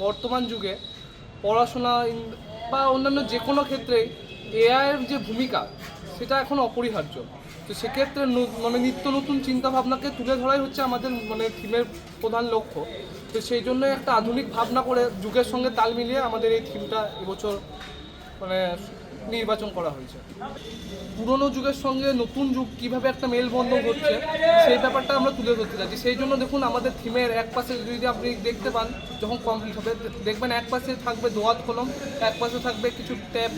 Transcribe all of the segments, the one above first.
বর্তমান যুগে পড়াশোনা বা অন্যান্য যে কোনো ক্ষেত্রে এআইয়ের যে ভূমিকা সেটা এখন অপরিহার্য। তো সেক্ষেত্রে নিত্য নতুন চিন্তাভাবনাকে তুলে ধরাই হচ্ছে আমাদের থিমের প্রধান লক্ষ্য। তো সেই জন্য একটা আধুনিক ভাবনা করে যুগের সঙ্গে তাল মিলিয়ে আমাদের এই থিমটা এবছর নির্বাচন করা হয়েছে। পুরনো যুগের সঙ্গে নতুন যুগ কীভাবে একটা মেলবন্ধন হচ্ছে সেই ব্যাপারটা আমরা তুলে ধরতে চাচ্ছি। সেই জন্য দেখুন আমাদের থিমের এক পাশে যদি আপনি দেখতে পান, যখন কমপ্লিট হবে দেখবেন এক পাশে থাকবে দোয়াত কলম, এক পাশে থাকবে কিছু ট্যাব,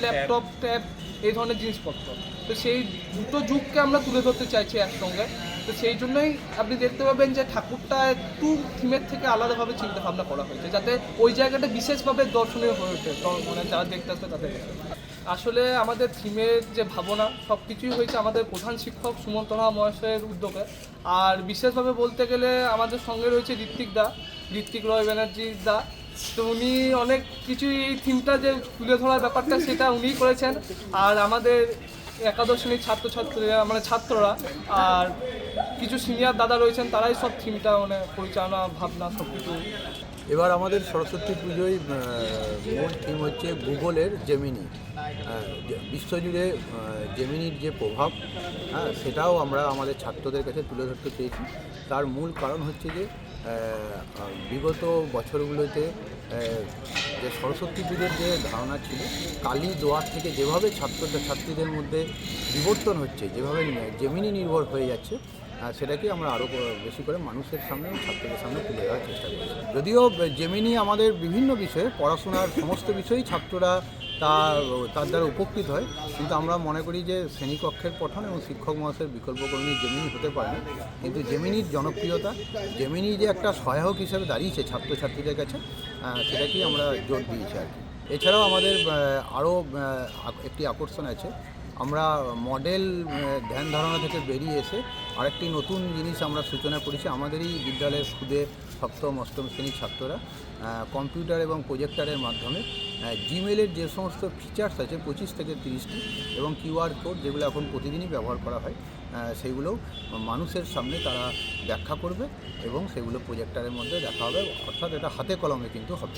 ল্যাপটপ ট্যাব, এই ধরনের জিনিসপত্র। তো সেই দুটো যুগকে আমরা তুলে ধরতে চাইছি একসঙ্গে। তো সেই জন্যই আপনি দেখতে পাবেন যে ঠাকুরটা একটু থিমের থেকে আলাদাভাবে চিন্তা ভাবনা করা হয়েছে, যাতে ওই জায়গাটা বিশেষভাবে দর্শনীয় হয়ে ওঠে, যারা দেখতে আসবে তাদের। আসলে আমাদের থিমের যে ভাবনা সব কিছুই হয়েছে আমাদের প্রধান শিক্ষক সুমন্তরা মহাশয়ের উদ্যোগে। আর বিশেষভাবে বলতে গেলে আমাদের সঙ্গে রয়েছে ঋত্বিক রয় ব্যানার্জি দা। তো উনি অনেক কিছুই এই থিমটা যে তুলে ধরার ব্যাপারটা সেটা উনিই করেছেন। আর আমাদের একাদশ শ্রেণীর ছাত্ররা আর কিছু সিনিয়র দাদা রয়েছেন, তারাই সব থিমটা পরিচালনা ভাবনা সব কিছু। এবার আমাদের সরস্বতী পুজোয় মূল থিম হচ্ছে ভূগোলের জেমিনি। বিশ্বজুড়ে জেমিনির যে প্রভাব, সেটাও আমরা আমাদের ছাত্রদের কাছে তুলে ধরতে চেয়েছি। তার মূল কারণ হচ্ছে যে বিগত বছরগুলোতে যে সরস্বতী পুজোর যে ধারণা ছিল, কালী দোয়ার থেকে যেভাবে ছাত্রীদের মধ্যে বিবর্তন হচ্ছে, যেভাবে জেমিনি নির্ভর হয়ে যাচ্ছে, সেটাকে আমরা আরও বেশি করে মানুষের সামনে এবং ছাত্রদের সামনে তুলে ধরার চেষ্টা করছি। যদিও জেমিনি আমাদের বিভিন্ন বিষয়ে, পড়াশোনার সমস্ত বিষয়েই ছাত্ররা তার দ্বারা উপকৃত হয়, কিন্তু আমরা মনে করি যে শ্রেণীকক্ষের পঠন এবং শিক্ষক মহাশয়ের বিকল্পকরণী জেমিনি হতে পারে না। কিন্তু জেমিনির জনপ্রিয়তা, জেমিনি যে একটা সহায়ক হিসেবে দাঁড়িয়েছে ছাত্রছাত্রীদের কাছে, সেটাকেই আমরা জোর দিয়েছি আর কি। এছাড়াও আমাদের আরও একটি আকর্ষণ আছে। আমরা মডেল ধ্যান ধারণা থেকে বেরিয়ে এসে আরেকটি নতুন জিনিস আমরা সূচনা করেছি। আমাদেরই বিদ্যালয়ের খুদে সপ্তম অষ্টম শ্রেণীর ছাত্ররা কম্পিউটার এবং প্রজেক্টরের মাধ্যমে জিমেলের যে সমস্ত ফিচার্স আছে 25 থেকে 30টি এবং কিউআর কোড, যেগুলো এখন প্রতিদিনই ব্যবহার করা হয়, সেগুলো মানুষের সামনে তারা ব্যাখ্যা করবে এবং সেগুলো প্রজেক্টরের মধ্যে দেখা হবে। অর্থাৎ এটা হাতে কলমে কিন্তু হবে।